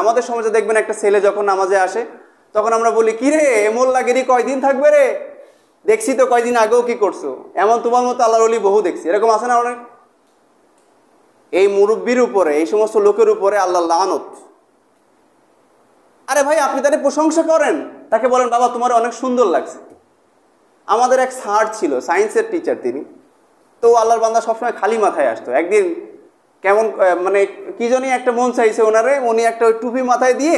আমাদের সমাজে দেখবেন একটা ছেলে যখন নামাজে আসে তখন আমরা বলি, কি রে মোল্লাগিরি কয়দিন থাকবে রে, দেখছি তো কয়দিন আগেও কি করছো, এমন তোমার মতো আল্লাহর ওলি বহু দেখছি, এরকম আছে না অনেক। এই মুরব্বির উপরে, এই সমস্ত লোকের উপরে আল্লাহ লানত। আরে ভাই, আপনি তাদের প্রশংসা করেন, তাকে বলেন বাবা তোমার অনেক সুন্দর লাগছে। আমাদের এক স্যার ছিল, সায়েন্সের টিচার তিনি, তো আল্লাহর বান্দা সবসময় খালি মাথায় আসতো। একদিন কেমন মানে কি জানি একটা মন চাইছে ওনারে, উনি একটা টুপি মাথায় দিয়ে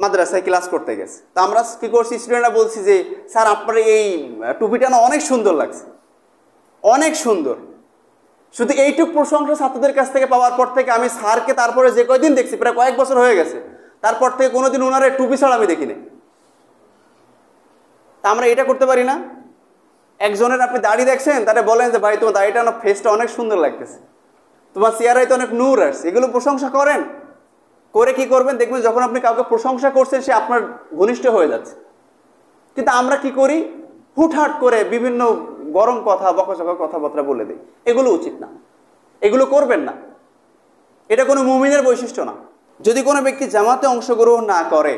মাদ্রাসায় ক্লাস করতে গেছে। তো আমরা কি করছি, স্টুডেন্টরা বলছি যে স্যার আপনার এই টুপিটা না অনেক সুন্দর লাগছে, অনেক সুন্দর। শুধু এইটুক প্রশংসা ছাত্রদের কাছ থেকে পাওয়ার পর থেকে আমি স্যারকে তারপরে যে কয়দিন দেখছি, প্রায় কয়েক বছর হয়ে গেছে, তারপর থেকে কোনোদিন ওনারে টুপি ছাড়া আমি দেখিনি। তা আমরা এটা করতে পারি না? একজনের আপনি দাড়ি দেখছেন, তারা বলেন যে ভাই তোমার দাড়িটা না, ফেসটা অনেক সুন্দর লাগতেছে, তোমার চেহারায় তো অনেক নূর আসছে, এগুলো প্রশংসা করেন। করে কি করবেন দেখবেন, যখন আপনি কাউকে প্রশংসা করছেন সে আপনার ঘনিষ্ঠ হয়ে যাচ্ছে। কিন্তু আমরা কি করি, হুটহাট করে বিভিন্ন গরম কথা, বকাঝকা কথাবার্তা বলে দিই। এগুলো উচিত না, এগুলো করবেন না, এটা কোনো মুমিনের বৈশিষ্ট্য না। যদি কোনো ব্যক্তি জামাতে অংশগ্রহণ না করে,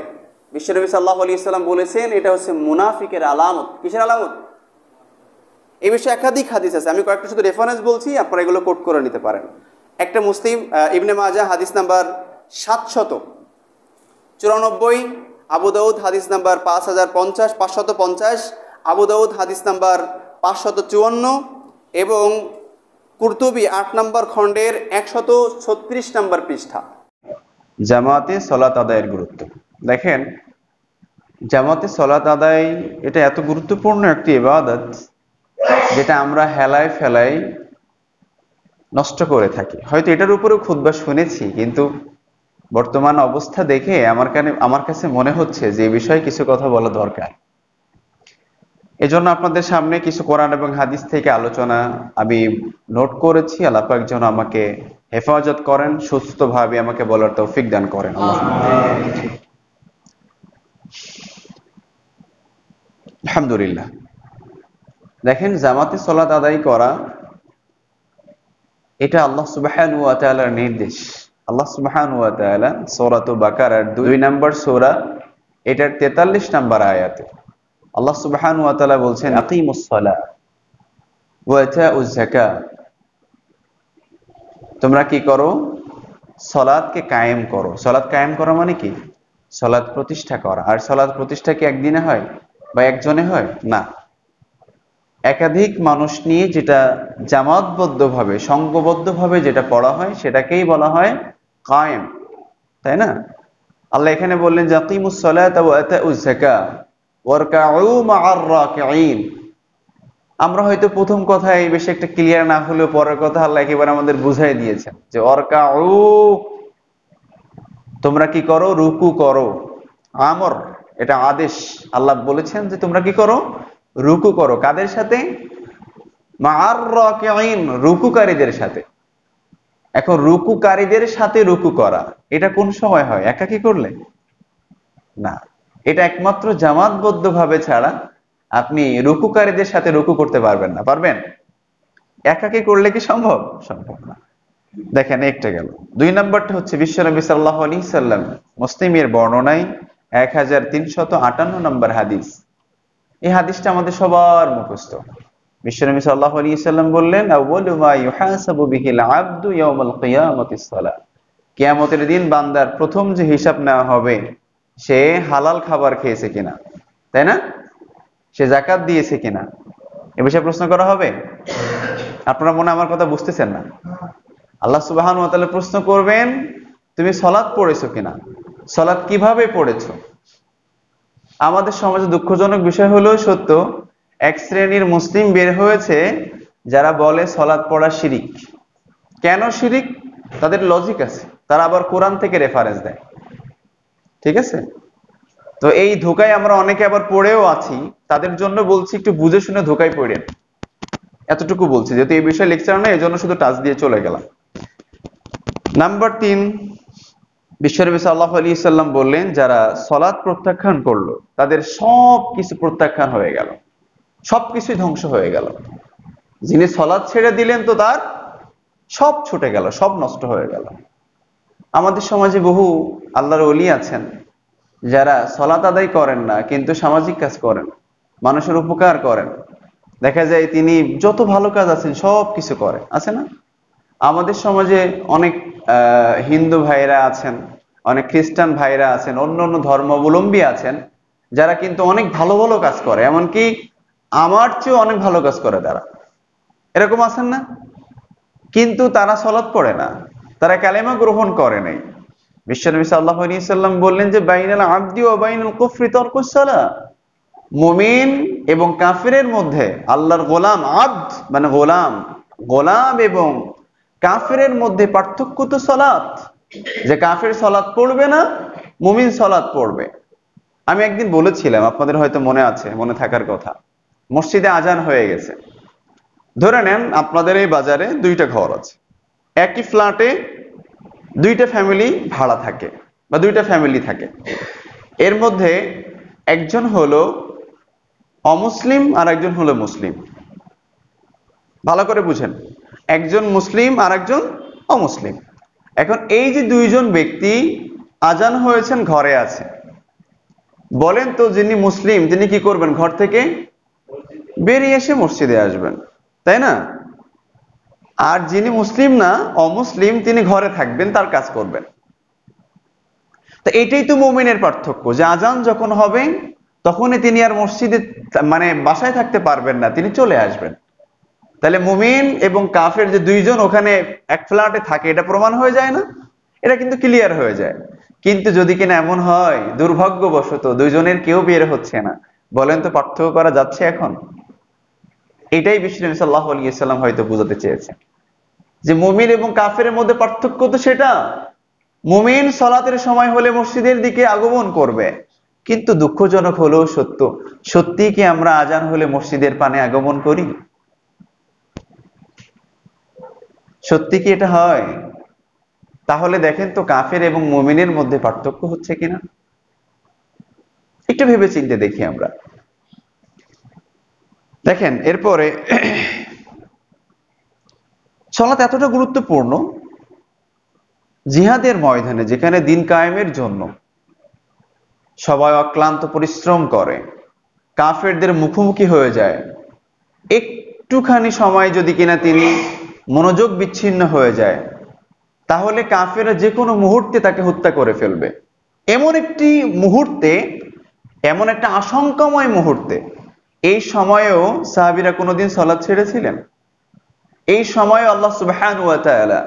বিশ্বনবী সাল্লাল্লাহু আলাইহি সাল্লাম বলেছেন এটা হচ্ছে মুনাফিকের আলামত। কিসের আলামত? এই বিষয়ে একাধিক হাদিস আছে, আমি কয়েকটা শুধু রেফারেন্স বলছি, আপনারা এগুলো কোট করে নিতে পারেন। একটা মুসলিম ইবনে মাজাহ হাদিস নাম্বার 794, আবু দাউদ হাদিস নাম্বার 550, আবু দাউদ হাদিস নাম্বার 554 এবং কুরতুবী 8 নম্বর খণ্ডের 136 নম্বর পৃষ্ঠা। জামাতে সালাত আদায়ের গুরুত্ব দেখেন। জামাতে সালাত আদায় এটা এত গুরুত্বপূর্ণ একটি ইবাদত যেটা আমরা হেলায় ফেলায় নষ্ট করে থাকি। হয়তো এটার উপরেও খুতবা শুনেছি, কিন্তু বর্তমান অবস্থা দেখে আমার কাছে মনে হচ্ছে যে এই বিষয়ে কিছু কথা বলা দরকার। এজন্য আপনাদের সামনে কিছু কোরআন এবং হাদিস থেকে আলোচনা আমি নোট করেছি। আল্লাহ পাক যেন আমাকে হেফাজত করেন, সুস্থভাবে আমাকে বলার তৌফিক দান করেন। আলহামদুলিল্লাহ। দেখেন, জামাতে সালাত আদায় করা এটা আল্লাহ সুবহানাহু ওয়া তাআলার নির্দেশ। আল্লাহ সুবহানাহু ওয়া তাআলা সূরা বাকারার 2 নম্বর সূরা, এটার 43 নম্বর আয়াতে আল্লাহ সুবহানাহু ওয়া তাআলা বলছেন, আকিমুস সালাহ ওয়া আতাউজ যাকাত, তোমরা কি করো, সালাতকে কায়েম করো। সালাত কায়েম করা মানে কি? সালাত প্রতিষ্ঠা করা। আর সালাত প্রতিষ্ঠা কি একদিনে হয় বা একজনে হয়? না, একাধিক মানুষ নিয়ে যেটা জামাতবদ্ধভাবে, সংঘবদ্ধভাবে যেটা পড়া হয় সেটাকেই বলা হয় কায়েম, তাই না? আল্লাহ এখানে বললেন যে আকিমুস সালাতা ওয়া আতাউজ যাকাত ওয়ারকাউ মা'আর রাকিঈন। আমরা হয়তো প্রথম কথায় বেশি একটা ক্লিয়ার না হলেও পরের কথা আল্লাহ একেবারে আমাদের বুঝাই দিয়েছেন যে ওয়ারকাউ, তোমরা কি করো, রুকু করো। আমর, এটা আদেশ। আল্লাহ বলেছেন যে তোমরা কি করো, রুকু করো। কাদের সাথে? মা'আর রাকিঈন, রুকুকারীদের সাথে। এখন রুকুকারীদের সাথে রুকু করা, এটা কোন সময় হয়? একাকী করলে না, এটা একমাত্র জামাতবদ্ধভাবে ছাড়া আপনি রুকুকারীদের সাথে রুকু করতে পারবেন না। পারবেন? একাকী করলে কি সম্ভব? সম্ভব না। দেখেন, একটা গেল। 2 নম্বরটা হচ্ছে বিশ্বনবী সাল্লাল্লাহু আলাইহি সাল্লাম মুসলিমের বর্ণনায় 1358 নম্বর হাদিস। এই হাদিসটা আমাদের সবার মুখস্থ। বিশ্বনবী সাল্লাল্লাহু আলাইহি সাল্লাম বললেন, আউয়ালু মা ইউহাসাবু বিহিল আবদু ইয়াউমাল কিয়ামাতিস সালাহ, কিয়ামতের দিন বান্দার প্রথম যে হিসাব নেওয়া হবে সে হালাল খাবার খেয়েছে কিনা, তাই না? সে যাকাত দিয়েছে কিনা, এ বিষয়ে প্রশ্ন করা হবে। আপনারা মনে আমার কথা বুঝতেছেন না? আল্লাহ সুবহানাহু ওয়া তাআলা প্রশ্ন করবেন, তুমি সালাত পড়েছো কিনা, সালাত কিভাবে পড়েছো। আমাদের সমাজে দুঃখজনক বিষয় হলো সত্য, এক শ্রেণীর মুসলিম বের হয়েছে যারা বলে সালাত পড়া শিরিক। কেন শিরিক? তাদের লজিক আছে, তারা আবার কোরআন থেকে রেফারেন্স দেয়। ঠিক আছে? তো এই ধোকায় আমরা অনেকে আবার পড়েও আছি, তাদের জন্য বলছি একটু বুঝে শুনে ধোকায় পড়েন, এতটুকু বলছি। যেহেতু এই বিষয়ে লেকচার নেই, এই জন্য শুধু টাচ দিয়ে চলে গেলাম। নাম্বার 3, বিশ্বনবী সাল্লাল্লাহু আলাইহি সাল্লাম বললেন, যারা সালাত প্রত্যাখ্যান করলো তাদের সব কিছু প্রত্যাখ্যান হয়ে গেল, সবকিছু ধ্বংস হয়ে গেল। যিনি সালাত ছেড়ে দিলেন তো তার সব ছুটে গেল, সব নষ্ট হয়ে গেল। আমাদের সমাজে বহু আল্লাহর ওলি আছেন যারা সলাত আদায় করেন না, কিন্তু সামাজিক কাজ করেন, মানুষের উপকার করেন। দেখা যায় তিনি যত ভালো কাজ আছেন সব কিছু করেন, আছে না? আমাদের সমাজে অনেক হিন্দু ভাইরা আছেন, অনেক খ্রিস্টান ভাইরা আছেন, অন্য অন্য ধর্মাবলম্বী আছেন, যারা কিন্তু অনেক ভালো ভালো কাজ করে, এমনকি আমার চেয়ে অনেক ভালো কাজ করে তারা। এরকম আছেন না? কিন্তু তারা সলাৎ পড়ে না, তারা কালেমা গ্রহণ করে নাই। বিশ্বনবী সাল্লাল্লাহু আলাইহি সাল্লাম বললেন যে বাইনাল আবদি ওয়া বাইনাল কুফরি তারকুস সালাহ, মুমিন এবং কাফিরের মধ্যে, আল্লাহর গোলাম, আবদ মানে গোলাম, গোলাম এবং কাফিরের মধ্যে পার্থক্য তো সালাত, যে কাফির সালাত পড়বে না, মুমিন সালাত পড়বে। আমি একদিন বলেছিলাম, আপনাদের হয়তো মনে আছে, মনে থাকার কথা, মসজিদে আজান হয়ে গেছে। ধরে নেন আপনাদের এই বাজারে দুইটা ঘর আছে, একই ফ্ল্যাটে দুইটা ফ্যামিলি ভাড়া থাকে বা দুইটা ফ্যামিলি থাকে। এর মধ্যে একজন হলো অমুসলিম আর একজন হলো মুসলিম। ভালো করে বুঝেন, একজন মুসলিম আর একজন অমুসলিম। এখন এই যে দুইজন ব্যক্তি আজান হয়েছেন, ঘরে আছে, বলেন তো যিনি মুসলিম তিনি কি করবেন? ঘর থেকে বেরিয়ে এসে মসজিদে আসবেন, তাই না? আর যিনি মুসলিম না, অমুসলিম, তিনি ঘরে থাকবেন, তার কাজ করবেন। তো এটাই তো মুমিনের পার্থক্য, যে আজান যখন হবে তখনই তিনি আর মসজিদে মানে বাসায় থাকতে পারবেন না, তিনি চলে আসবেন। তাহলে মুমিন এবং কাফের যে দুইজন ওখানে এক ফ্ল্যাটে থাকে, এটা প্রমাণ হয়ে যায় না? এটা কিন্তু ক্লিয়ার হয়ে যায়। কিন্তু যদি কিনা এমন হয় দুর্ভাগ্যবশত দুইজনের কেউ বের হচ্ছে না, বলেন তো পার্থক্য করা যাচ্ছে এখন? এটাই বিশ্বনবী সাল্লাল্লাহু আলাইহি সাল্লাম হয়তো বুঝাতে চেয়েছেন, যে মুমিন এবং কাফেরের মধ্যে পার্থক্য তো সেটা। মুমিন সালাতের সময় হলে মসজিদের দিকে আগমন করবে, কিন্তু দুঃখজনক হলেও সত্য, সত্যি কি আমরা আজান হলে মসজিদের পানে আগমন করি? সত্যি কি এটা হয়? তাহলে দেখেন তো কাফের এবং মুমিনের মধ্যে পার্থক্য হচ্ছে কিনা, একটু ভেবে চিন্তে দেখি আমরা। দেখেন এরপরে সালাত এতটা গুরুত্বপূর্ণ, জিহাদের ময়দানে যেখানে দিন কায়েমের জন্য সবাই অক্লান্ত পরিশ্রম করে, কাফেরদের মুখোমুখি হয়ে যায়, একটুখানি সময় যদি কিনা তিনি মনোযোগ বিচ্ছিন্ন হয়ে যায়, তাহলে কাফেররা যে কোনো মুহূর্তে তাকে হত্যা করে ফেলবে। এমন একটি মুহূর্তে, এমন একটা আশঙ্কাময় মুহূর্তে, এই সময়েও সাহাবীরা কোনোদিন সালাত ছেড়েছিলেন? এই সময়ে আল্লাহ সুবহানাহু ওয়া তাআলা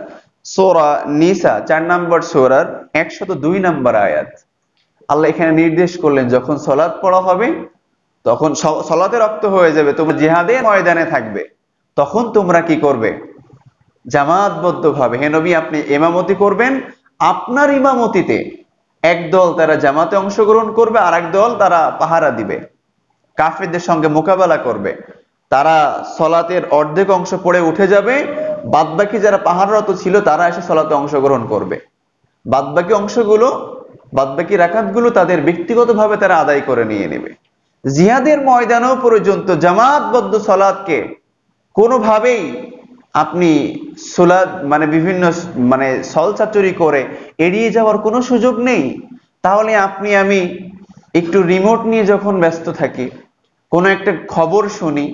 সূরা নিসা 4 নম্বর সূরার 102 নম্বর আয়াত, আল্লাহ এখানে নির্দেশ করলেন, যখন সালাত পড়া হবে, তখন সালাতে রক্ত হয়ে যাবে, তোমরা জিহাদের ময়দানে থাকবে, তখন তোমরা কি করবে? জামাতবদ্ধভাবে, হে নবী আপনি ইমামতি করবেন, আপনার ইমামতিতে একদল তারা জামাতে অংশগ্রহণ করবে, আর একদল তারা পাহারা দিবে, কাফেরদের সঙ্গে মোকাবেলা করবে। তারা সলাতের অর্ধেক অংশ পড়ে উঠে যাবে, বাদবাকি যারা পাহারারত ছিল তারা এসে সলাতে অংশগ্রহণ করবে। বাদবাকি অংশগুলো, বাদবাকি রাকাতগুলো তাদের ব্যক্তিগতভাবে তারা আদায় করে নিয়ে নেবে। জিহাদের ময়দানেও পর্যন্ত জামাতবদ্ধ সলাতকে কোনোভাবেই আপনি সোলাদ মানে বিভিন্ন মানে ছলচাতুরি করে এড়িয়ে যাওয়ার কোনো সুযোগ নেই। তাহলে আপনি আমি একটু রিমোট নিয়ে যখন ব্যস্ত থাকি, কোনো একটা খবর শুনি,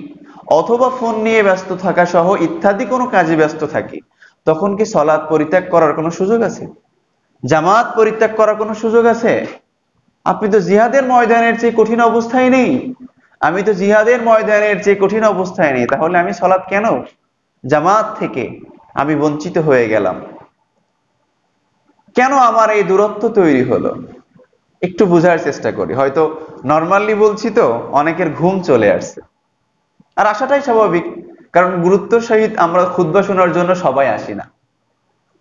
অথবা ফোন নিয়ে ব্যস্ত থাকা সহ ইত্যাদি কোনো কাজে ব্যস্ত থাকি, তখন কি সলাৎ পরিত্যাগ করার কোনো সুযোগ আছে? জামাত পরিত্যাগ করার কোনো সুযোগ আছে? আপনি তো জিহাদের ময়দানের চেয়ে কঠিন অবস্থায় নেই, আমি তো জিহাদের ময়দানের চেয়ে কঠিন অবস্থায় নেই, তাহলে আমি সলাৎ কেন জামাত থেকে আমি বঞ্চিত হয়ে গেলাম? কেন আমার এই দূরত্ব তৈরি হলো? একটু বোঝার চেষ্টা করি। হয়তো নর্মালি বলছি তো অনেকের ঘুম চলে আসছে, আর আসাটাই স্বাভাবিক, কারণ গুরুত্বের সহিত আমরা খুতবা শোনার জন্য সবাই আসি না,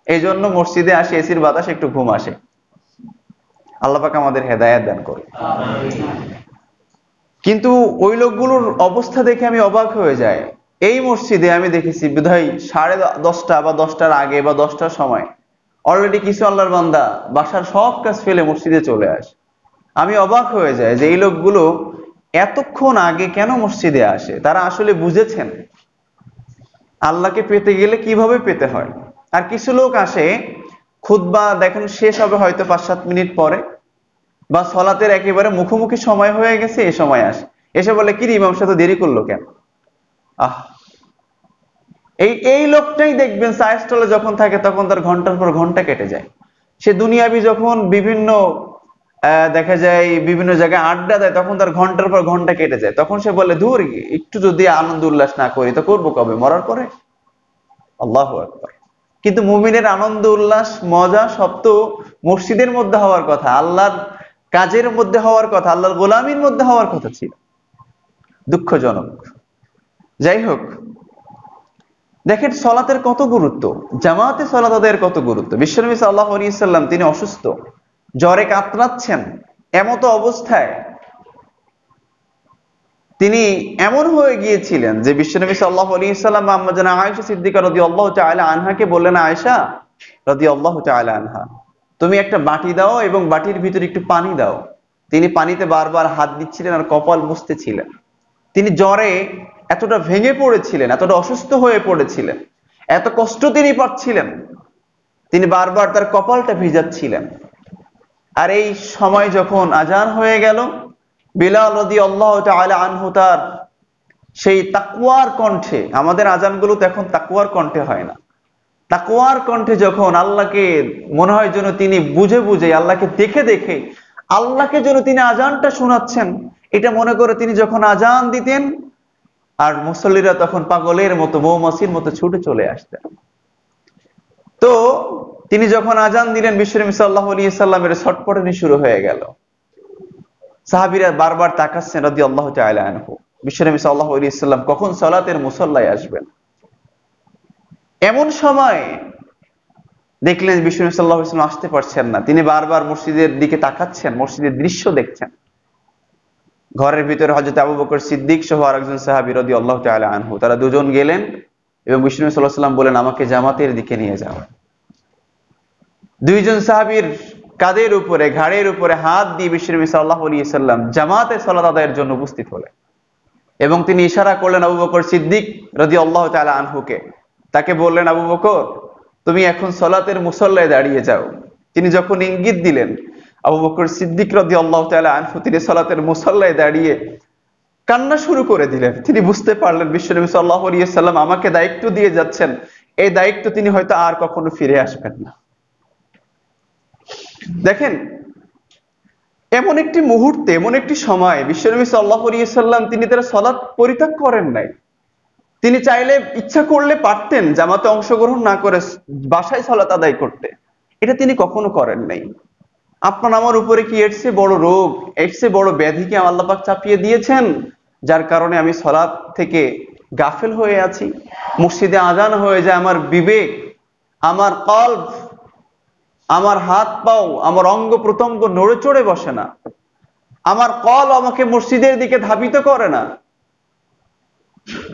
এই জন্য মসজিদে আসি, এসির বাতাসে একটু ঘুম আসে। আল্লাহ পাক আমাদের হেদায়েত দান করে। কিন্তু ওই লোকগুলোর অবস্থা দেখে আমি অবাক হয়ে যাই। এই মসজিদে আমি দেখেছি বোধহয় 10:30 বা 10টার আগে বা 10টার সময় অলরেডি কিছু আল্লাহর বান্দা বাসার সব কাজ ফেলে মসজিদে চলে আসে। আমি অবাক হয়ে যাই যে এই লোকগুলো এতক্ষণ আগে কেন মসজিদে আসে। তারা আসলে বুঝেছেন আল্লাহকে পেতে গেলে কিভাবে পেতে হয়। আর কিছু লোক আসে খুতবা দেখেন শেষ হবে হয়তো 5-7 মিনিট পরে, বা সলাতের একেবারে মুখোমুখি সময় হয়ে গেছে, এ সময় আসে, এসে বলে কি রে ইমাম সাহেব তো দেরি করলো কেন। আহ, এই লোকটাই দেখবেন চায়ের স্টলে যখন থাকে তখন তার ঘন্টার পর ঘন্টা কেটে যায়। সে দুনিয়াবি যখন বিভিন্ন দেখা যায় বিভিন্ন জায়গায় আড্ডা দেয়, তখন তার ঘন্টার পর ঘন্টা কেটে যায়। তখন সে বলে ধুর, একটু যদি আনন্দ উল্লাস না করি তো করবো কবে, মরার পরে। আল্লাহু আকবার। কিন্তু মুমিনের আনন্দ উল্লাস মজা সব তো মসজিদের মধ্যে হওয়ার কথা, আল্লাহর কাজের মধ্যে হওয়ার কথা, আল্লাহর গোলামির মধ্যে হওয়ার কথা ছিল। দুঃখজনক। যাই হোক, দেখেন সলাতের কত গুরুত্ব, জামাতে সলাত আদায়ের কত গুরুত্ব। বিশ্বনবী সাল্লাল্লাহু আলাইহি সাল্লাম তিনি অসুস্থ, জ্বরে কাতরাচ্ছেন, এমতো অবস্থায় তিনি এমন হয়ে গিয়েছিলেন যে বিশ্বনবী সাল্লাল্লাহু আলাইহি সাল্লাম আম্মা জানা আয়েশা সিদ্দিকা রাদিয়াল্লাহু তাআলা আনহাকে বললেন, আয়েশা রাদিয়াল্লাহু তাআলা আনহা, তুমি একটা বাটি দাও এবং বাটির ভিতরে একটু পানি দাও। তিনি পানিতে বারবার হাত দিচ্ছিলেন আর কপাল মুছতেছিলেন। তিনি জ্বরে এতটা ভেঙে পড়েছিলেন, এতটা অসুস্থ হয়ে পড়েছিলেন, এত কষ্ট তিনি পাচ্ছিলেন, তিনি বারবার তার কপালটা ভিজাচ্ছিলেন। আর এই সময় যখন আজান হয়ে গেল, বিলাল রাদিয়াল্লাহু তাআলা আনহু তার সেই তাকওয়ার কণ্ঠে, আমাদের আজানগুলো তো এখন তাকওয়ার কণ্ঠে হয় না, তাকওয়ার কণ্ঠে যখন আল্লাহকে মনে হয় যেন তিনি বুঝে বুঝে, আল্লাহকে দেখে দেখে আল্লাহকে যেন তিনি আজানটা শোনাচ্ছেন, এটা মনে করে তিনি যখন আজান দিতেন, আর মুসল্লিরা তখন পাগলের মতো মৌমাছির মতো ছুটে চলে আসতেন। তো তিনি যখন আজান দিলেন, বিশ্বনবী সাল্লাল্লাহু আলাইহি সাল্লামের ছটফটানি শুরু হয়ে গেল। সাহাবীরা বারবার তাকাচ্ছেন রাদিয়াল্লাহু তাআলা আনহু, বিশ্বনবী সাল্লাল্লাহু আলাইহি সাল্লাম কখন সালাতের মুসল্লায় আসবেন। এমন সময় দেখলেন বিশ্বনবী সাল্লাল্লাহু আলাইহি সাল্লাম আসতে পারছেন না। তিনি বারবার মসজিদের দিকে তাকাচ্ছেন, মসজিদের দৃশ্য দেখছেন। ঘরের ভিতরে হযরত আবু বকর সিদ্দিক সহ আরেকজন সাহাবী রাদিয়াল্লাহু তাআলা আনহু, তারা দুজন গেলেন এবং বিশ্বনবী সাল্লাল্লাহু আলাইহি সাল্লাম বলেন, আমাকে জামাতের দিকে নিয়ে যাও। দুইজন সাহাবীর কাঁধের উপরে, ঘাড়ের উপরে হাত দিয়ে বিশ্বনবী সাল্লাল্লাহু আলাইহি সাল্লাম জামাতে সালাত আদায়ের জন্য উপস্থিত হলেন এবং তিনি ইশারা করলেন আবু বকর সিদ্দিক রাদিয়াল্লাহু তাআলা আনহুকে। তাকে বললেন, আবু বকর, তুমি এখন সালাতের মুসল্লায় দাঁড়িয়ে যাও। তিনি যখন ইঙ্গিত দিলেন, আবু বকর সিদ্দিক রাদিয়াল্লাহু তাআলা আনহু তিনি সালাতের মুসল্লায় দাঁড়িয়ে কান্না শুরু করে দিলেন। তিনি বুঝতে পারলেন বিশ্বনবী সাল্লাল্লাহু আলাইহি সাল্লাম আমাকে দায়িত্ব দিয়ে যাচ্ছেন, এই দায়িত্ব তিনি হয়তো আর কখনো ফিরে আসবেন না। দেখেন, এমন একটি মুহূর্তে, এমন একটি সময় বিশ্বনবী সাল্লাল্লাহু আলাইহি সাল্লাম তিনি তার সালাত পরিত্যাগ করেন নাই। তিনি চাইলে, ইচ্ছা করলে পারতেন জামাতে অংশগ্রহণ না করে বাসায় সালাত আদায় করতে, এটা তিনি কখনো করেন নাই। আপনার আমার উপরে কি এর চেয়ে বড় রোগ, এর চেয়ে বড় ব্যাধি কি আল্লাহ পাক চাপিয়ে দিয়েছেন, যার কারণে আমি সালাত থেকে গাফেল হয়ে আছি? মসজিদে আজান হয়ে যায়, আমার বিবেক, আমার কলব, আমার হাত পাও, আমার অঙ্গ প্রত্যঙ্গ নড়ে চড়ে বসে না, আমার কলব আমাকে মসজিদের দিকে ধাবিত করে না।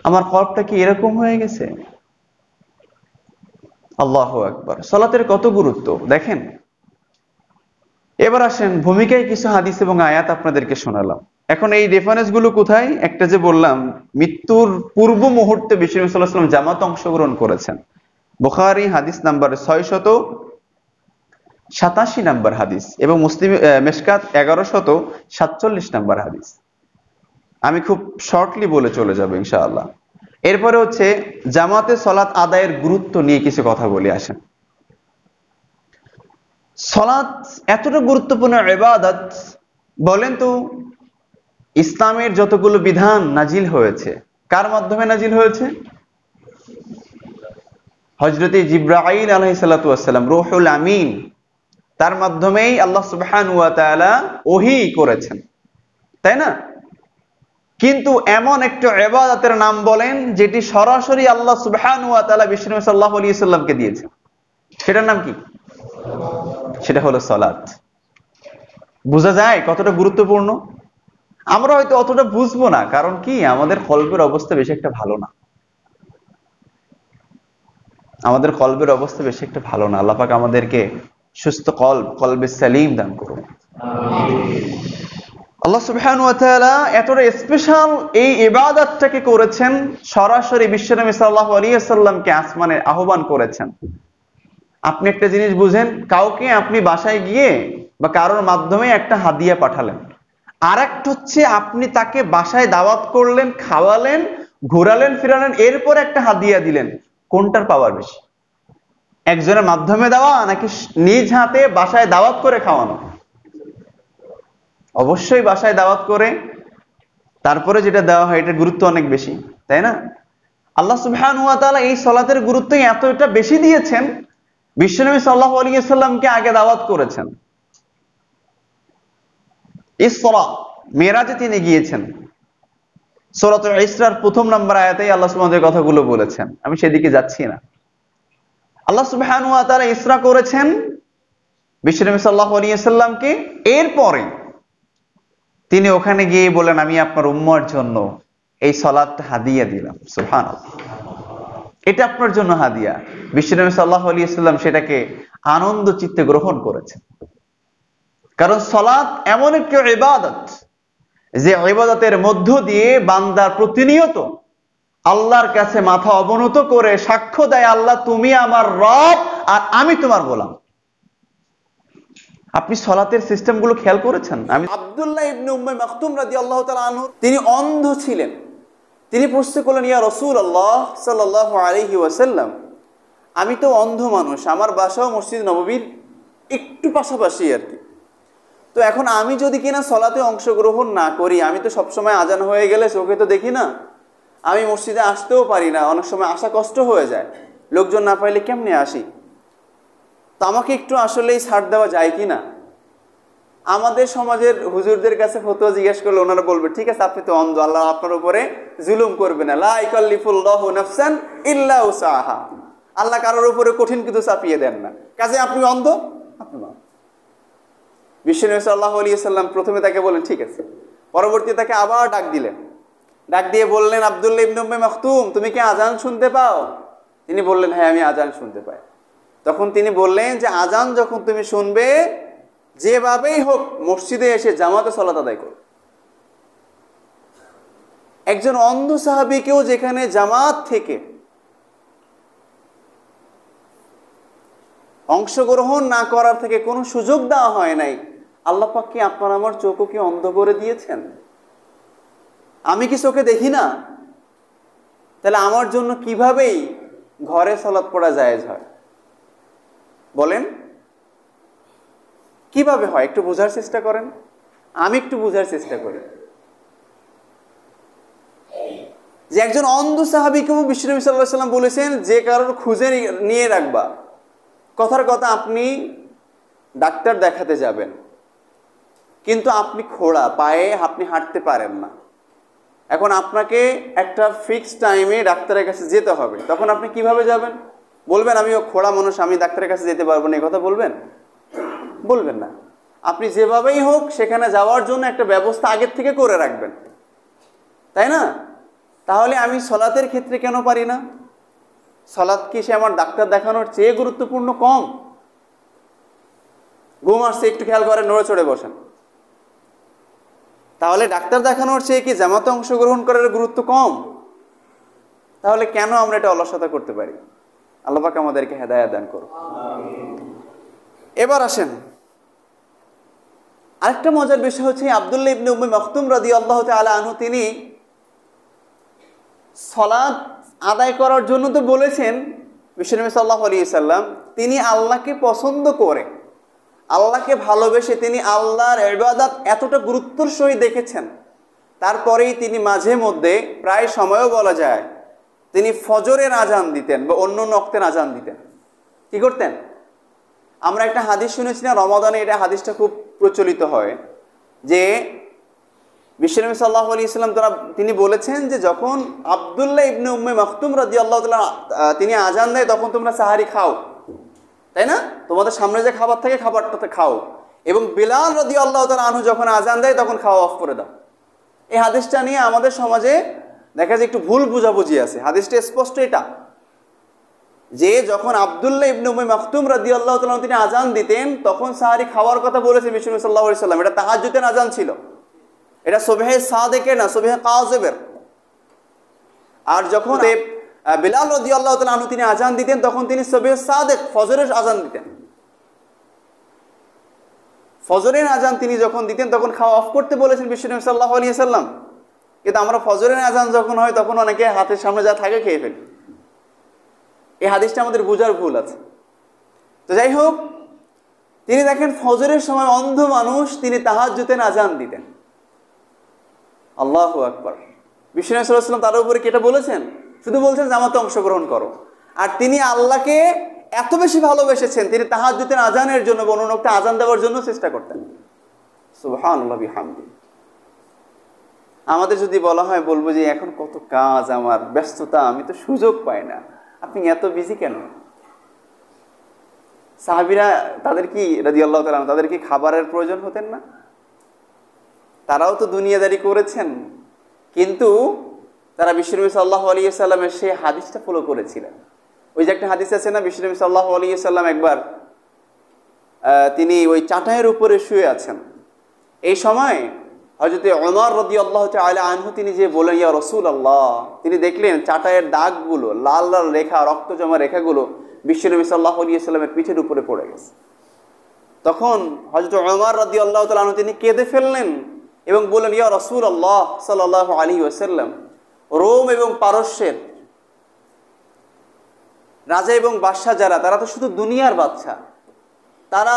আমার কলবটা কি এরকম হয়ে গেছে? আল্লাহু আকবার। সালাতের কত গুরুত্ব দেখেন। এবার আসেন ভূমিকায় কিছু হাদিস এবং আয়াত আপনাদেরকে শোনালাম। এখন এই রেফারেন্স গুলো কোথায়? একটা যে বললাম মৃত্যুর পূর্ব মুহূর্তে বিশ্বনবী সাল্লাল্লাহু আলাইহি ওয়াসাল্লাম জামাতে অংশগ্রহণ করেছেন। বুখারী হাদিস নাম্বার 687 নাম্বার হাদিস এবং মুসলিম মিশকাত 1147 নাম্বার হাদিস। আমি খুব শর্টলি বলে চলে যাব ইনশাআল্লাহ। এরপরে হচ্ছে জামাতে সালাত আদায়ের গুরুত্ব নিয়ে কিছু কথা বলে আসেন। সালাত এতটা গুরুত্বপূর্ণ ইবাদত, বলেন তো ইসলামের যতগুলো বিধান নাজিল হয়েছে কার মাধ্যমে নাজিল হয়েছে? হযরতে জিবরাইল আলাইহিস সালাতু ওয়াস সালাম, রূহুল আমিন, তার মাধ্যমেই আল্লাহ সুবহানাহু ওয়া তাআলা ওহী করেছেন, তাই না? কিন্তু এমন একটা ইবাদতের নাম বলেন যেটি সরাসরি আল্লাহ সুবহানাহু ওয়া তাআলা বিশ্বনবী সাল্লাল্লাহু আলাইহি সাল্লামকে দিয়েছেন, সেটার নাম কি? সেটা হলো সালাত। বোঝা যায় কতটা গুরুত্বপূর্ণ? আমরা হয়তো অতটা বুঝবো না, কারণ কি আমাদের কলবের অবস্থা বেশি একটা ভালো না। আমাদের কলবের অবস্থা বেশি একটা ভালো না। আল্লাহ পাক আমাদেরকে সুস্থ কলব, কলবে সালিম দান করুন। আল্লাহ সুবহানাহু ওয়া তাআলা এতটা স্পেশাল এই ইবাদতটাকে করেছেন, সরাসরি বিশ্বনবী সাল্লাল্লাহু আলাইহি ওয়াসাল্লামকে আসমানে আহ্বান করেছেন। আপনি একটা জিনিস বুঝেন, কাউকে আপনি বাসায় গিয়ে বা কারোর মাধ্যমে একটা হাদিয়া পাঠালেন, আর একটা হচ্ছে আপনি তাকে বাসায় দাওয়াত করলেন, খাওয়ালেন, ঘোরালেন ফিরালেন, এরপর একটা হাদিয়া দিলেন, কোনটার পাওয়ার বেশি? একজনের মাধ্যমে দেওয়া নাকি নিজ হাতে বাসায় দাওয়াত করে খাওয়ানো? অবশ্যই বাসায় দাওয়াত করে তারপরে যেটা দেওয়া হয় এটার গুরুত্ব অনেক বেশি, তাই না? আল্লাহ সুবহানাহু ওয়া তাআলা এই সালাতের গুরুত্ব এতটা বেশি দিয়েছেন, বিশ্বনবী সাল্লাল্লাহু আলাইহি ওয়াসাল্লামকে আগে দাওয়াত করেছেন। ইসরা, মেরাজে তিনি গিয়েছেন। সূরাতুল ইসরার প্রথম নম্বর আয়াতেই আল্লাহ সুবহানাহু ওয়া তাআলা কথাগুলো বলেছেন, আমি সেদিকে যাচ্ছি না। আল্লাহ সুবহানাহু ওয়া তাআলা ইসরা করেছেন বিশ্বনবী সাল্লাল্লাহু আলাইহি ওয়াসাল্লামকে, এরপরে তিনি ওখানে গিয়ে বলেন, আমি আপনার উম্মার জন্য এই সালাতটা হাদিয়া দিলাম। সুবহানাল্লাহ, এটা আপনার জন্য হাদিয়া। বিশ্বনবী সাল্লাল্লাহু আলাইহি ওয়াসাল্লাম সেটাকে আনন্দ চিত্তে গ্রহণ করেছেন। কারণ সালাত এমন একটি ইবাদত, যে ইবাদতের মধ্য দিয়ে বান্দা প্রতিনিয়ত আল্লাহর কাছে মাথা অবনত করে সাক্ষ্য দেয়, আল্লাহ তুমি আমার রব আর আমি তোমার গোলাম। আপনি সালাতের সিস্টেম গুলো খেয়াল করেছেন? আমি আব্দুল্লাহ ইবনে উম্মে মাকতুম রাদিয়াল্লাহু তাআলা আনহু, তিনি অন্ধ ছিলেন। তিনি প্রশ্ন করলেন, ইয়া রাসূলুল্লাহ সাল্লাল্লাহু আলাইহি ওয়াসাল্লাম, আমি তো অন্ধ মানুষ, আমার বাসাও মসজিদ নববীর একটু পাশাপাশি আর কি। তো এখন আমি যদি কিনা সালাতে অংশগ্রহণ না করি, আমি তো সবসময় আজান হয়ে গেলে চোখে তো দেখি না, আমি মসজিদে আসতেও পারি না, অনেক সময় আসা কষ্ট হয়ে যায়, লোকজন না পাইলে কেমনে আসি? তো আমাকে একটু আসলেই ছাড় দেওয়া যায় কি না? আমাদের সমাজের হুজুরদের কাছে ফতোয়া জিজ্ঞেস করলে ওনারা বলবে, ঠিক আছে আপনি তো অন্ধ, আল্লাহ আপনার উপরে জুলুম করবে না, লা ইকাল্লিফুল্লাহু নাফসান ইল্লা উসাহা, আল্লাহ কারোর উপরে কঠিন কিছু চাপিয়ে দেন না, কাজে আপনি অন্ধ, আপনি অন্ধ। বিশ্বনবী সাল্লাল্লাহু আলাইহি ওয়াসাল্লাম প্রথমে তাকে বললেন ঠিক আছে, পরবর্তীতে তাকে আবার ডাক দিলেন, ডাক দিয়ে বললেন, আব্দুল্লাহ ইবনে উম্মে মাকতুম, তুমি কি আজান শুনতে পাও? তিনি বললেন, হ্যাঁ আমি আজান শুনতে পাই। তখন তিনি বললেন যে আজান যখন তুমি শুনবে, যেভাবেই হোক মসজিদে এসে জামাতে সালাত আদায় করো। একজন অন্ধ সাহাবীকেও যেখানে জামাত থেকে অংশগ্রহণ না করার থেকে কোনো সুযোগ দেওয়া হয় নাই, আল্লাহ পাক কি আপনার আমার চোখও কি অন্ধ করে দিয়েছেন? আমি কি চোখে দেখি না? তাহলে আমার জন্য কিভাবেই ঘরে সালাত পড়া জায়েজ হয়? বলেন কিভাবে হয়? একটু বোঝার চেষ্টা করেন, আমি একটু বোঝার চেষ্টা করি। যে একজন অন্ধ সাহাবীকেও বিশ্বনবী সাল্লাল্লাহু আলাইহি ওয়াসাল্লাম বলেছেন, যে কারোর খুঁজে নিয়ে রাখবা। কথার কথা, আপনি ডাক্তার দেখাতে যাবেন, কিন্তু আপনি খোড়া পায়ে, আপনি হাঁটতে পারেন না। এখন আপনাকে একটা ফিক্সড টাইমে ডাক্তারের কাছে যেতে হবে, তখন আপনি কিভাবে যাবেন? বলবেন আমি খোড়া মানুষ, আমি ডাক্তারের কাছে যেতে পারবো না, এই কথা বলবেন? বলবেন না। আপনি যেভাবেই হোক সেখানে যাওয়ার জন্য একটা ব্যবস্থা আগের থেকে করে রাখবেন, তাই না? তাহলে আমি সালাতের ক্ষেত্রে কেন পারি না? সালাত কি সে আমার ডাক্তার দেখানোর চেয়ে গুরুত্বপূর্ণ কম? ঘুম আসছে, একটু খেয়াল করেন, নড়ে চড়ে বসেন। তাহলে ডাক্তার দেখানোর চেয়ে কি জামাতে অংশগ্রহণ করার গুরুত্ব কম? তাহলে কেন আমরা এটা অলসতা করতে পারি? আল্লাহ পাক আমাদেরকে হেদায়েত দান করুন। এবার আসেন, আরেকটা মজার বিষয় হচ্ছে, আব্দুল্লাহ ইবনে উম্মে মাকতুম রাদিয়াল্লাহু তাআলা আনহু, তিনি সালাত আদায় করার জন্য তো বলেছেন বিশ্বনবী সাল্লাল্লাহু আলাইহি ওয়াসাল্লাম, তিনি আল্লাহকে পছন্দ করে, আল্লাহকে ভালোবেসে তিনি আল্লাহর ইবাদত এতটা গুরুত্বের সহিত দেখেছেন, তারপরেই তিনি মাঝে মধ্যে, প্রায় সময়ও বলা যায়, তিনি ফজরের আজান দিতেন বা অন্য ওয়াক্তের আজান দিতেন। কি করতেন? আমরা একটা হাদিস শুনেছি না রমাদানে, এটা হাদিসটা খুব প্রচলিত হয়, যে বিশ্বনবী সাল্লাল্লাহু আলাইহি ওয়াসাল্লাম তিনি বলেছেন যে যখন আব্দুল্লাহ ইবনে উম্মে মাকতুম রাদিয়াল্লাহু তাআলা তিনি আজান দেয়, তখন তোমরা সাহারি খাও, তাই না? তোমাদের সামনে যে খাবার থাকে খাবারটাতে খাও, এবং বিলাল রাদিয়াল্লাহু তাআলা আনহু যখন আজান দেয় তখন খাওয়া অফ করে দাও। এই হাদিসটা নিয়ে আমাদের সমাজে দেখা যায় একটু ভুল বুঝাবুঝি আছে। হাদিসটা স্পষ্ট এটা, যে যখন আব্দুল্লাহ ইবনে উম্মে মাকতুম রাদিয়াল্লাহু তাআলা তিনি আজান দিতেন, তখন সাহারি খাওয়ার কথা বলেছেন বিশ্বনবী সাল্লাল্লাহু আলাইহি ওয়াসাল্লাম। এটা তাহাজ্জুদের আজান ছিল, এটা সুবহে সাদেকের না, সুবহে কাযিবের। আর যখন বিলাল রাদিয়াল্লাহু তাআলা আনহু তিনি আজান দিতেন, তখন তিনি সুবহে সাদেক ফজরের আজান দিতেন। ফজরের আজান তিনি যখন দিতেন তখন খাওয়া অফ করতে বলেছেন বিশ্বনবী সাল্লাল্লাহু আলাইহি ওয়াসাল্লাম। কিন্তু আমরা ফজরের আজান যখন হয় তখন অনেকে হাতের সামনে যা থাকে খেয়ে ফেলি। এই হাদিসটা আমাদের বোঝার ভুল আছে। তো যাই হোক, তিনি দেখেন ফজরের সময় অন্ধ মানুষ তিনি তাহাজ্জুদের আজান দিতেন। আল্লাহু আকবার। বিশ্বনবী সাল্লাল্লাহু আলাইহি ওয়াসাল্লাম তার উপরে কি এটা বলেছেন? শুধু বলছেন জামাতে অংশগ্রহণ করো। আর তিনি আল্লাহকে এত বেশি ভালোবেসেছেন, তিনি তাহাজ্জুদের আজানের জন্য বর্ণনাতে আজান দেওয়ার জন্য চেষ্টা করতেন। সুবহানাল্লাহ বিহামদি। আমাদের যদি বলা হয় বলবো যে এখন কত কাজ, আমার ব্যস্ততা, আমি তো সুযোগ পাই না। আপনি এত বিজি কেন? সাহাবীরা তাদের কি রাদিয়াল্লাহু তাআলা তাদের কি খাবারের প্রয়োজন হতেন না? তারাও তো দুনিয়াদারি করেছেন, কিন্তু তারা বিশ্বনবী সাল্লাল্লাহু আলাইহি ওয়াসাল্লামের সেই হাদিসটা ফলো করেছিলেন। ওই যে একটা হাদিস আছে না, বিশ্বনবী সাল্লাল্লাহু আলাইহি ওয়াসাল্লাম একবার তিনি ওই চাটাইয়ের উপরে শুয়ে আছেন। এই সময় হযরত ওমর রাদিয়াল্লাহু তাআলা আনহু তিনি যে বলেন ইয়া রাসূলুল্লাহ, তিনি দেখলেন চাটাইয়ের দাগগুলো, লাল লাল রেখা, রক্ত জমা রেখাগুলো বিশ্বনবী সাল্লাল্লাহু আলাইহি ওয়াসাল্লামের পিঠের উপরে পড়ে গেছে। তখন হযরত ওমর রাদিয়াল্লাহু তাআলা আনহু তিনি কেঁদে ফেললেন এবং বললেন ইয়া রাসূলুল্লাহ সাল্লাল্লাহু আলাইহি ওয়াসাল্লাম, রোম এবং পারস্যের রাজা এবং বাদশাহ যারা, তারা তো শুধু দুনিয়ার বাদশা, তারা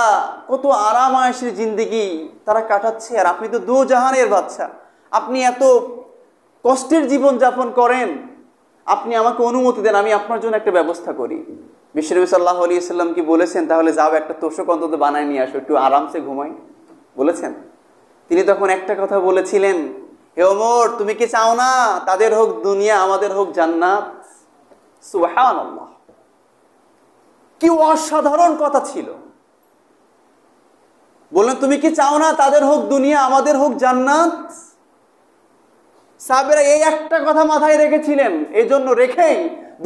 কত আরাম আয়েশের জিন্দেগি তারা কাটাচ্ছে, আর আপনি তো দু জাহানের বাদশা, আপনি এত কষ্টের জীবন যাপন করেন, আপনি আমাকে অনুমতি দেন আমি আপনার জন্য একটা ব্যবস্থা করি। বিশ্বনবী সাল্লাল্লাহু আলাইহি ওয়াসাল্লাম কি বলেছেন তাহলে যাও একটা তোষক অন্তত বানায় নিয়ে আসো, একটু আরামসে ঘুমাই, বলেছেন? তিনি তখন একটা কথা বলেছিলেন, হে ওমর তুমি কি চাও না তাদের হোক দুনিয়া আমাদের হোক জান্নাত? সুবহানাল্লাহ, কি অসাধারণ কথা ছিল। বললেন তুমি কি চাও না তাদের হোক দুনিয়া আমাদের হোক জান্নাত? সাহাবীরা এই একটা কথা মাথায় রেখেছিলেন, এই জন্য রেখেই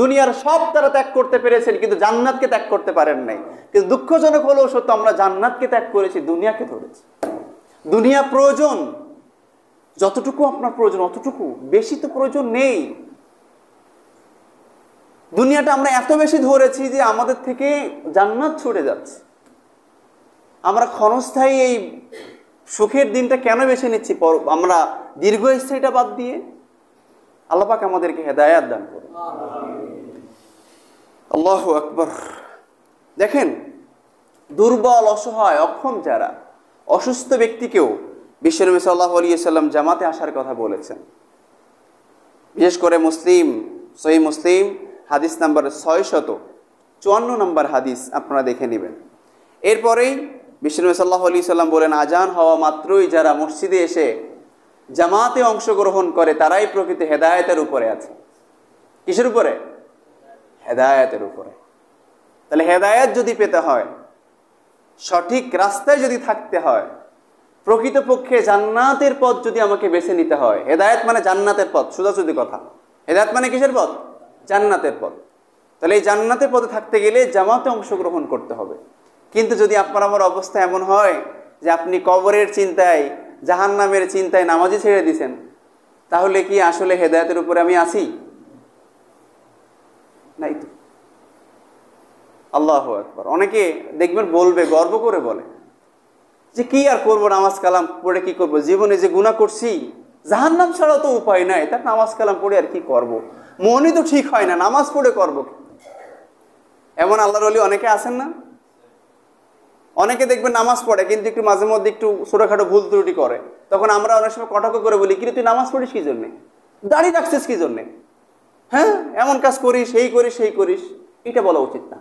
দুনিয়ার সব তারা ত্যাগ করতে পেরেছেন, কিন্তু জান্নাতকে ত্যাগ করতে পারেন নাই। কিন্তু দুঃখজনক হলেও সত্য, আমরা জান্নাতকে ত্যাগ করেছি, দুনিয়াকে ধরেছি। দুনিয়া প্রয়োজন, যতটুকু আপনার প্রয়োজন অতটুকু, বেশি তো প্রয়োজন নেই। দুনিয়াটা আমরা এত বেশি ধরেছি যে আমাদের থেকে জান্নাত ছুটে যাচ্ছে। আমরা ক্ষণস্থায়ী এই সুখের দিনটা কেন বেছে নিচ্ছি আমরা দীর্ঘস্থায়ীটা বাদ দিয়ে? আল্লাহ পাক আমাদেরকে হেদায়েত দান করুন। আল্লাহু আকবার। দেখেন, দুর্বল, অসহায়, অক্ষম যারা, অসুস্থ ব্যক্তিকেও বিশ্বনবী সাল্লাল্লাহু আলাইহি ওয়াসাল্লাম জামাতে আসার কথা বলেছেন। বিশেষ করে মুসলিম, সহিহ মুসলিম হাদিস নাম্বার 654 নম্বর হাদিস আপনারা দেখে নেবেন। এরপরেই বিশ্বনবী সাল্লাল্লাহু আলাইহি ওয়াসাল্লাম বলেন, আজান হওয়া মাত্রই যারা মসজিদে এসে জামাতে অংশগ্রহণ করে তারাই প্রকৃত হেদায়েতের উপরে আছে। কিসের উপরে? হেদায়েতের উপরে। তাহলে হেদায়েত যদি পেতে হয়, সঠিক রাস্তায় যদি থাকতে হয়, প্রকৃতপক্ষে জান্নাতের পথ যদি আমাকে বেছে নিতে হয়, হেদায়েত মানে জান্নাতের পথ, সোজাসুজি কথা। হেদায়েত মানে কিসের পথ? জান্নাতের পথ। তাহলে এই জান্নাতের পথে থাকতে গেলে জামাতে অংশগ্রহণ করতে হবে। কিন্তু যদি আপনার আমার অবস্থা এমন হয় যে আপনি কবরের চিন্তায়, জাহান্নামের চিন্তায় নামাজই ছেড়ে দিয়েছেন, তাহলে কি আসলে হেদায়েতের উপরে আমি আছি? নাই তো। আল্লাহু আকবার। অনেকে দেখবেন বলবে, গর্ব করে বলে যে কি আর করবো, নামাজ কালাম পড়ে কি করব, জীবনে যে গুনাহ করছি, জাহান্নাম ছাড়াও তো উপায় নাই, তার নামাজ কালাম পড়ে আর কি করব, মনই তো ঠিক হয় না, নামাজ পড়ে করব। এমন আল্লাহর ওলি অনেকে আছেন না? অনেকে দেখবেন নামাজ পড়ে কিন্তু একটু মাঝে মধ্যে একটু ছোটখাটো ভুল ত্রুটি করে, তখন আমরা অনেক সময় কটাক্ষ করে বলি, কিন্তু তুই নামাজ পড়িস কি জন্যে, দাঁড়িয়ে রাখছিস কি জন্যে, হ্যাঁ এমন কাজ করিস, এই করিস সেই করিস, এটা বলা উচিত না।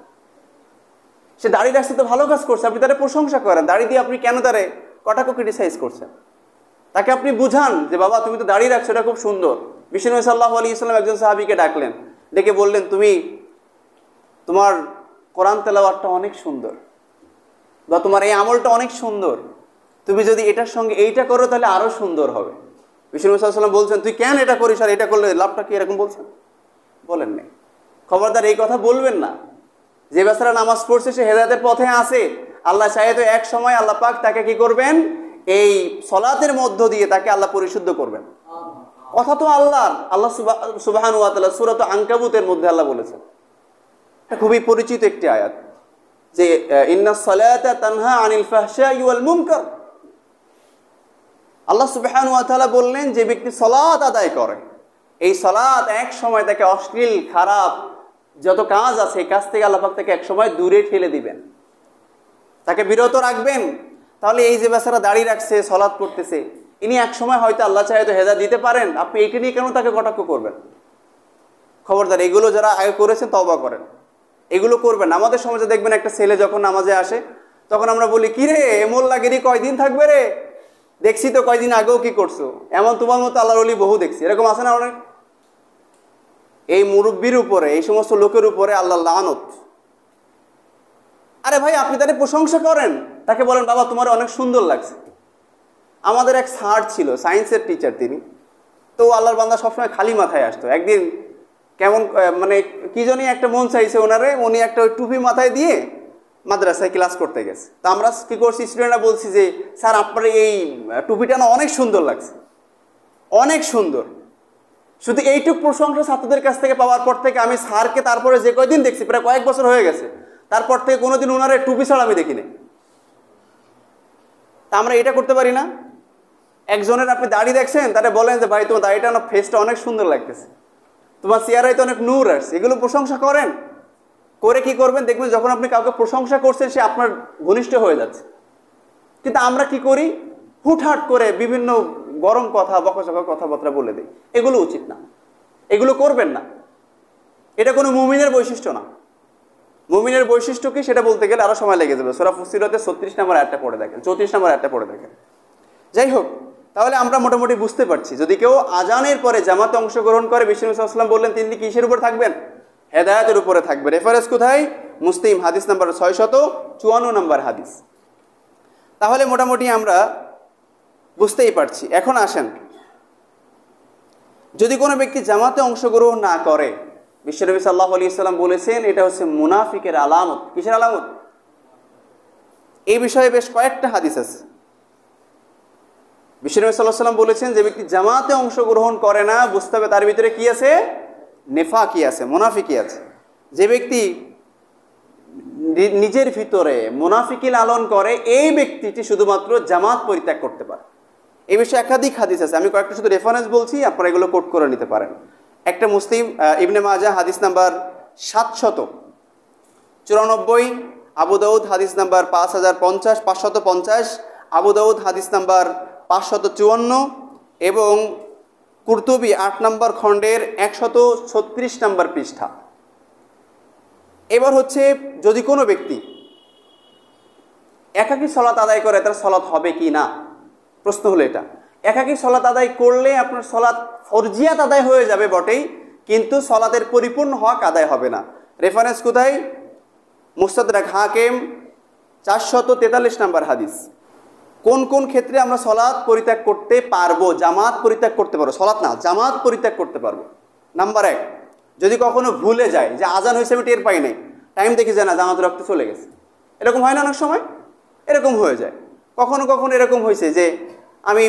সে দাঁড়িয়ে রাখছে তো ভালো কাজ করছে, আপনি তারে প্রশংসা করেন, দাঁড়িয়ে দিয়ে আপনি কেন তারে কটাক্ষ ক্রিটিসাইজ করছেন? তাকে আপনি বুঝান যে বাবা তুমি তো দাঁড়িয়ে রাখছো, এটা খুব সুন্দর। বিশ্বনবী সাল্লাল্লাহু আলাইহি ওয়াসাল্লাম একজন সাহাবীকে ডাকলেন, ডেকে বললেন, তোমার কোরআন তেলাওয়াতটা অনেক সুন্দর, বা তোমার এই আমলটা অনেক সুন্দর, তুমি যদি এটার সঙ্গে এইটা করো তাহলে আরো সুন্দর হবে। বিশ্বনবী সাল্লাল্লাহু আলাইহি ওয়াসাল্লাম বলছেন, তুই কেন এটা করিস আর এটা করলে লাভটা কি, এরকম বলছেন? বলেন নাই। খবরদার এই কথা বলবেন না। যে বেচারা নামাজ পড়ছে সে হেদায়েতের পথে আছে, আল্লাহ চাহে তো এক সময় আল্লাহ পাক তাকে কি করবেন, এই সলাতের মধ্য দিয়ে তাকে আল্লাহ পরিশুদ্ধ করবেন। কথা তো আল্লাহর। আল্লাহ সুবহানাহু ওয়া তাআলা সূরা আনকাবুতের মধ্যে আল্লাহ বলেছেন, এটা খুবই পরিচিত একটি আয়াত, যে ইন্নাস সালাতা তানহা আনিল ফাহশাই ওয়াল মুনকার। আল্লাহ সুবহানাহু ওয়া তাআলা বললেন, যে ব্যক্তি সালাত আদায় করে, এই সালাত এক সময় তাকে অশ্লীল খারাপ যত কাজ আছে এই কাজ থেকে আল্লাহ পাক তাকে এক সময় দূরে ঠেলে দিবেন, তাকে বিরত রাখবেন। তাহলে এই যে বেচারা দাড়ি রাখছে, সালাত করতেছে, ইনি এক সময় হয়তো আল্লাহ চাহে তো হেদায়েত দিতে পারেন, আপনি এইটা নিয়ে কেন তাকে কটাক্ষ করবেন? খবরদার, এগুলো যারা আগে করেছেন তওবা করেন, এগুলো করবেন। আমাদের সমাজে দেখবেন একটা ছেলে যখন নামাজে আসে তখন আমরা বলি, কি রে মোল্লাগিরি কয়দিন থাকবে রে, দেখছি তো কয়দিন আগেও কি করছো, এমন তোমার মতো আল্লাহর ওলি বহু দেখছি। এরকম আছে না অনেক? এই মুরব্বির উপরে, এই সমস্ত লোকের উপরে আল্লাহর লানত। আরে ভাই, আপনি তাদের প্রশংসা করেন, তাকে বলেন বাবা তোমার অনেক সুন্দর লাগছে। আমাদের এক স্যার ছিল, সায়েন্সের টিচার তিনি, তো আল্লাহর বান্দা সবসময় খালি মাথায় আসতো। একদিন কেমন মানে কি জানি একটা মন চাইছে ওনারে, উনি একটা ওই টুপি মাথায় দিয়ে মাদ্রাসায় ক্লাস করতে গেছে। তা আমরা কি করছি, স্টুডেন্টরা বলছি যে স্যার আপনার এই টুপিটা না অনেক সুন্দর লাগছে, অনেক সুন্দর। শুধু এইটুক প্রশংসা ছাত্রদের কাছ থেকে পাওয়ার পর থেকে আমি স্যারকে তারপরে যে কয়দিন দেখছি, প্রায় কয়েক বছর হয়ে গেছে, তারপর থেকে কোনোদিন ওনারে টুপি ছাড়া আমি দেখিনি। তা আমরা এটা করতে পারি না? একজনের আপনি দাড়ি দেখছেন, তারা বলেন যে ভাই তোমার দাড়িটা না, ফেসটা অনেক সুন্দর লাগতেছে, তোমার চেহারায় তো অনেক নূর আসছে, এগুলো প্রশংসা করেন। করে কি করবেন দেখবেন, যখন আপনি কাউকে প্রশংসা করছেন সে আপনার ঘনিষ্ঠ হয়ে যাচ্ছে। কিন্তু আমরা কি করি, হুটহাট করে বিভিন্ন গরম কথা, বকাঝকা কথাবার্তা বলে দিই। এগুলো উচিত না, এগুলো করবেন না। এটা কোনো মুমিনের বৈশিষ্ট্য না। মুমিনের বৈশিষ্ট্য কি সেটা বলতে গেলে আরো সময় লেগে যাবে। সূরা ফুসিলাতে 36 নম্বর আয়াতটা পড়ে দেখেন, 34 নম্বর আয়াতটা পড়ে দেখেন। যাই হোক, তাহলে আমরা মোটামুটি বুঝতে পারছি, যদি কেউ আজানের পরে জামাতে অংশগ্রহণ করে, বিষ্ণু সাল্লাল্লাহু আলাইহি ওয়াসাল্লাম বললেন তিনি কিসের উপর থাকবেন? হেদায়েতের উপরে থাকবে। রেফারেন্স কোথায়? মুসলিম, হাদিস নাম্বার 654 নম্বর হাদিস। তাহলে মোটামুটি আমরা বুঝতেই পারছি। এখন আসেন, যদি কোনো ব্যক্তি জামাতে অংশগ্রহণ না করে, বিশ্বনবী সাল্লাল্লাহু আলাইহি ওয়াসাল্লাম বলেছেন এটা হচ্ছে মুনাফিকের আলামত। কিসের আলামত? এই বিষয়ে বেশ কয়েকটা হাদিস আছে। বিশ্বনবী সাল্লাল্লাহু আলাইহি ওয়াসাল্লাম বলেছেন, যে ব্যক্তি জামাতে অংশগ্রহণ করে না, বুঝতে হবে তার ভিতরে কি আছে? নেফাকি আছে, মুনাফিকি আছে। যে ব্যক্তি নিজের ভিতরে মুনাফিকি লালন করে, এই ব্যক্তিটি শুধুমাত্র জামাত পরিত্যাগ করতে পারে। এই বিষয়ে একাধিক হাদিস আছে, আমি কয়েকটা শুধু রেফারেন্স বলছি, আপনারা এগুলো কোট করে নিতে পারেন। একটা মুসলিম, ইবনে মাজাহ হাদিস নাম্বার 794, আবু দাউদ হাদিস নাম্বার 550, আবু দাউদ হাদিস নাম্বার 554 এবং কুরতুবী 8 নম্বর খণ্ডের 136 নম্বর পৃষ্ঠা। এবার হচ্ছে, যদি কোনো ব্যক্তি একাকী সলাত আদায় করে, তার সলাত হবে কি না, প্রশ্ন হলো এটা। একাকী সলাত আদায় করলে আপনার সলাত ফরজিয়াত আদায় হয়ে যাবে বটেই, কিন্তু সলাতের পরিপূর্ণ হক আদায় হবে না। রেফারেন্স কোথায়? মুস্তাদরাক হাকিম 443 নম্বর হাদিস। কোন কোন ক্ষেত্রে আমরা সলাত পরিত্যাগ করতে পারবো, জামাত পরিত্যাগ করতে পারবো, সলাত না জামাত পরিত্যাগ করতে পারবো। নাম্বার 1, যদি কখনো ভুলে যায় যে আজান হয়েছে আমি টের পাই নাই, টাইম দেখি যায় না, জামাতের রক্ত চলে গেছে, এরকম হয় না অনেক সময়? এরকম হয়ে যায়। কখনো কখনো এরকম হয়েছে যে আমি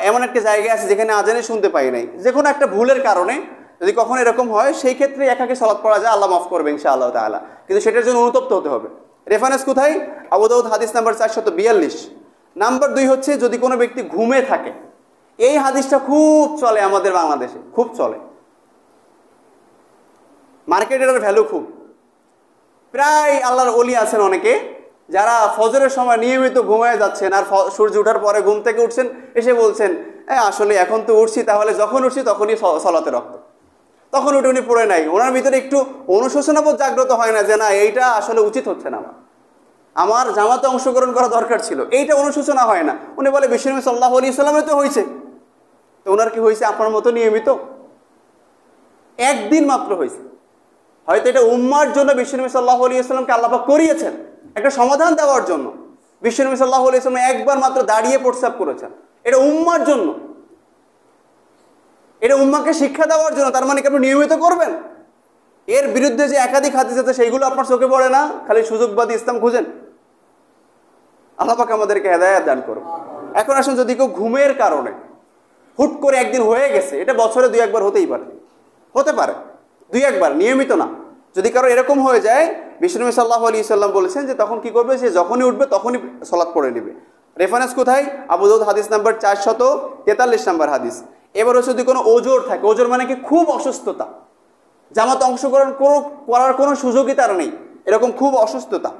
এমন একটা জায়গায় আছি যেখানে আজানে শুনতে পাই নাই, যে কোনো একটা ভুলের কারণে যদি কখনো এরকম হয়, সেই ক্ষেত্রে একাকী সলাত পড়া যায়, আল্লাহ মাফ করবে ইনশাআল্লাহ তাআলা, কিন্তু সেটার জন্য অনুতপ্ত হতে হবে। রেফারেন্স কোথায়? আবু দাউদ হাদিস নাম্বার 442। নাম্বার 2 হচ্ছে, যদি কোনো ব্যক্তি ঘুমে থাকে, এই হাদিসটা খুব চলে আমাদের বাংলাদেশে, খুব চলে, মার্কেটের ভ্যালু খুব। প্রায় আল্লাহর ওলি আছেন অনেকে, যারা ফজরের সময় নিয়মিত ঘুমায় যাচ্ছেন, আর সূর্য ওঠার পরে ঘুম থেকে উঠছেন, এসে বলছেন আসলে এখন তো উঠছি, তাহলে যখন উঠছি তখনই সলাতে রক্ত, তখন উঠে উনি পড়ে নাই। ওনার ভিতরে একটু অনুশোচনাবোধ জাগ্রত হয় না, যে না এইটা আসলে উচিত হচ্ছে না, আমার জামাতে অংশগ্রহণ করা দরকার ছিল, এইটা অনুশোচনা হয় না। উনি বলে বিশ্বনবী সাল্লাল্লাহু আলাইহি ওয়াসাল্লামের তো হয়েছে, তো ওনার কি হয়েছে আপনার মতো নিয়মিত? একদিন মাত্র হয়েছে, হয়তো এটা উম্মার জন্য বিশ্বনবী সাল্লাল্লাহু আলাইহি ওয়াসাল্লামকে আল্লাহ পাক করিয়েছেন, একটা সমাধান দেওয়ার জন্য। বিশ্বনবী সাল্লাল্লাহু আলাইহি ওয়াসাল্লাম একবার মাত্র দাঁড়িয়ে প্রস্রাব করেছেন, এটা উম্মার জন্য, এটা উম্মাকে শিক্ষা দেওয়ার জন্য। তার মানে কি আপনি নিয়মিত করবেন? এর বিরুদ্ধে যে একাধিক হাদিস আছে সেইগুলো আপনার চোখে পড়ে না, খালি সুযোগবাদী ইসলাম খুঁজেন। আল্লাহ পাক আমাদেরকে হেদায়েত দান করুন। এখন আসুন, যদি কেউ ঘুমের কারণে হুট করে একদিন হয়ে গেছে, এটা বছরে 2-1 বার হতেই পারে, হতে পারে 2-1 বার, নিয়মিত না। যদি কারো এরকম হয়ে যায়, বিষ্ণু সাল্লাল্লাহু আলাইহি সাল্লাম বলেছেন যে তখন কি করবে, সে যখনই উঠবে তখনই সালাত পড়ে নেবে। রেফারেন্স কোথায়? আবু দাউদ হাদিস নাম্বার 443 নাম্বার হাদিস। এবার হচ্ছে যদি কোনো ওজোর থাকে, ওজোর মানে কি খুব অসুস্থতা, জামাতে অংশগ্রহণ করার কোনো সুযোগই তার নেই, এরকম খুব অসুস্থতা,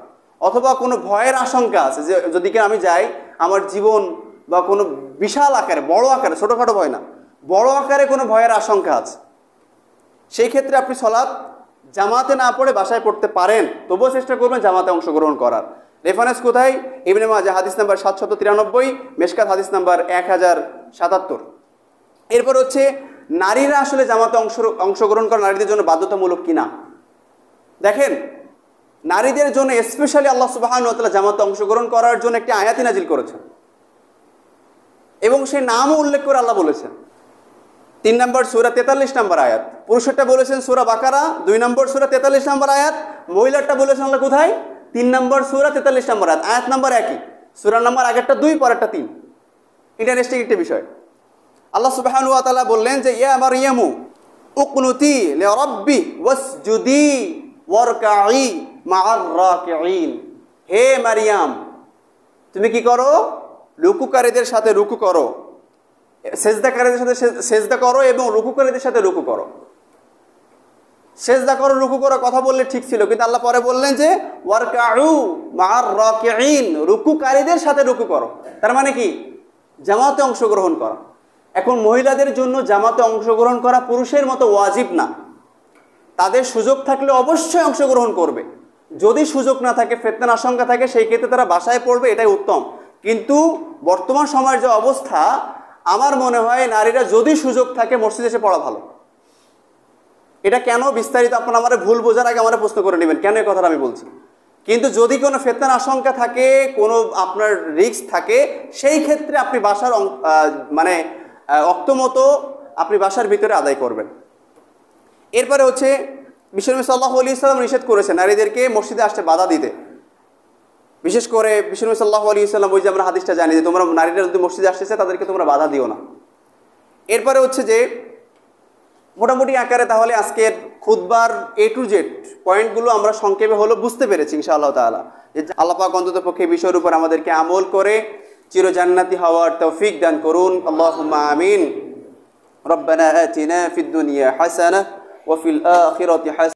অথবা কোনো ভয়ের আশঙ্কা আছে যে যদি কি আমি যাই আমার জীবন বা কোনো বিশাল আকারে, বড় আকারে, ছোটোখাটো ভয় না, বড় আকারে কোনো ভয়ের আশঙ্কা আছে, সেই ক্ষেত্রে আপনি সালাত জামাতে না পড়ে বাসায় পড়তে পারেন, তবুও চেষ্টা করবেন জামাতে অংশগ্রহণ করার। রেফারেন্স কোথায়? ইবনে মাজাহ হাদিস নাম্বার 793, মেশকাত হাদিস নাম্বার 1077। এরপর হচ্ছে নারীরা আসলে জামাতে অংশগ্রহণ করা নারীদের জন্য বাধ্যতামূলক কিনা। দেখেন, নারীদের জন্য স্পেশালি আল্লাহ সুবহানাহু ওয়া তাআলা জামাতে অংশগ্রহণ করার জন্য একটি আয়াত নাজিল করেছেন, এবং সেই নামও উল্লেখ করে আল্লাহ বলেছেন। 3 নম্বর সূরা 43 নম্বর আয়াত। পুরুষেরটা বলেছেন সূরা বাকারা 2 নম্বর সূরা 43 নম্বর আয়াত, মহিলারটা বলেছেন আল্লাহ কোথায়? 3 নম্বর সূরা 43 নম্বর আয়াত। আয়াত নাম্বার একই, সূরা নাম্বার আগেরটা 2, পরেরটা 3। ইন্টারেস্টিং একটা বিষয়। আল্লাহ সুবহানাহু ওয়া তাআলা বললেন যে ইয়া মারইয়ামু উকনুতি লিরাব্বি ওয়াসজুদি ওয়ারকাই মা'আর রাকিঈন। হে মারিয়াম, তুমি কি করো? রুকুকারীদের সাথে রুকু করো, সেজদাকারীদের সাথে সেজদা করো এবং রুকুকারীদের সাথে রুকু করো। সেজদা করো, রুকু করো কথা বললে ঠিক ছিল, কিন্তু আল্লাহ পরে বললেন যে ওয়ারকাউ মা'আর রাকিঈন, রুকুকারীদের সাথে রুকু করো। তার মানে কি? জামাতে অংশগ্রহণ করা। এখন মহিলাদের জন্য জামাতে অংশগ্রহণ করা পুরুষের মতো ওয়াজিব না, তাদের সুযোগ থাকলে অবশ্যই অংশগ্রহণ করবে। যদি সুযোগ না থাকে, ফিতনার আশঙ্কা থাকে, সেই ক্ষেত্রে তারা বাসায় পড়বে, এটাই উত্তম। কিন্তু বর্তমান সময়ের যে অবস্থা, আমার মনে হয় নারীরা যদি সুযোগ থাকে মসজিদে এসে পড়া ভালো। এটা কেন বিস্তারিত আপনারা আমার ভুল বোঝার আগে আমার প্রশ্ন করে নেবেন কেন এই কথাটা আমি বলছি। কিন্তু যদি কোনো ফিতনার আশঙ্কা থাকে, কোনো আপনার রিস্ক থাকে, সেই ক্ষেত্রে আপনি বাসার মানে অক্তমতো আপনি বাসার ভিতরে আদায় করবেন। এরপরে হচ্ছে বিশ্বনবী সাল্লাল্লাহু আলাইহি ওয়াসাল্লাম নিষেধ করেছেন নারীদেরকে মসজিদে আসতে বাধা দিতে। বিশেষ করে বিশ্বনবী সাল্লাল্লাহু আলাইহি ওয়াসাল্লাম, ওই যে আমরা হাদিসটা জানি যে তোমরা নারীরা যদি মসজিদে আসতেছে তাদেরকে তোমরা বাধা দিও না। এরপরে হচ্ছে যে মোটামুটি আকারে তাহলে আজকের খুতবার A to Z পয়েন্টগুলো আমরা সংক্ষেপে হলো বুঝতে পেরেছি ইনশাআল্লাহ তাআলা। যে আল্লাহ পাক অন্তত পক্ষে বিষয়ের উপর আমাদেরকে আমল করে চিরজান্নাতি হওয়ার তৌফিক দান করুন। আল্লাহুম্মা আমিন। রব্বানা আতিনা ফিদ দুনিয়া হাসানাহ ওয়া ফিল আখিরাতি হাসানাহ।